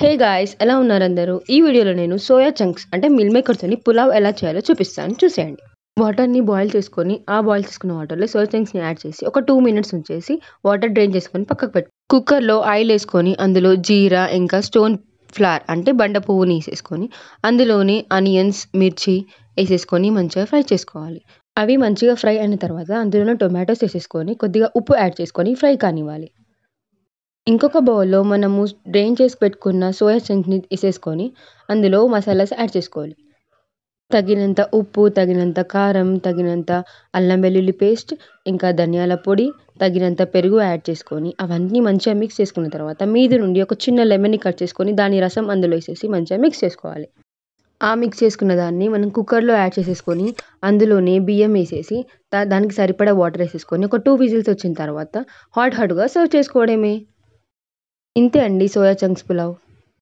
Hey guys, ఎలా ఉన్నారు అందరూ? ఈ వీడియోలో నేను సోయా చంక్స్ అంటే మిల్ మేకర్తోని పులావ్ ఎలా చేయాలో చూపిస్తాను, చూసేయండి. వాటర్ని బాయిల్ చేసుకొని ఆ బాయిల్ చేసుకున్న వాటర్లో సోయా చంక్స్ని యాడ్ చేసి ఒక 2 మినిట్స్ ఉంచేసి వాటర్ డ్రైన్ చేసుకొని పక్కకు పెట్టు. కుక్కర్లో ఆయిల్ వేసుకొని అందులో జీరా ఇంకా స్టోన్ ఫ్లవర్ అంటే బండ పువ్వుని వేసేసుకొని అందులోని ఆనియన్స్, మిర్చి వేసేసుకొని మంచిగా ఫ్రై చేసుకోవాలి. అవి మంచిగా ఫ్రై అయిన తర్వాత అందులో టొమాటోస్ వేసేసుకొని కొద్దిగా ఉప్పు యాడ్ చేసుకొని ఫ్రై కానివ్వాలి. ఇంకొక బౌల్‌లో మనము డ్రైన్ చేసి పెట్టుకున్న సోయా చంక్స్‌ని ఏసేసుకొని, అందులో మసాలాస్ యాడ్ చేసుకోవాలి. తగినంత ఉప్పు, తగినంత కారం, తగినంత అల్లం వెల్లుల్లి పేస్ట్, ఇంకా ధనియాల పొడి, తగినంత పెరుగు యాడ్ చేసుకొని, అవన్నీ మంచిగా మిక్స్ చేసుకున్న తర్వాత మీది నుండి ఒక చిన్న లెమన్‌ని కట్ చేసుకొని దాని రసం అందులో ఏసేసి మంచిగా మిక్స్ చేసుకోవాలి. ఆ మిక్స్ చేసుకున్న దాన్ని మనం కుక్కర్‌లో యాడ్ చేసేసుకొని, అందులోనే బియ్యం ఏసేసి దానికి సరిపడా వాటర్ ఏసేసుకొని ఒక 2 విజిల్స్ వచ్చిన తర్వాత హాట్‌గా సర్వ్ చేసుకోవడమే. ఇంతే అండి సోయా చంక్స్ పులావ్.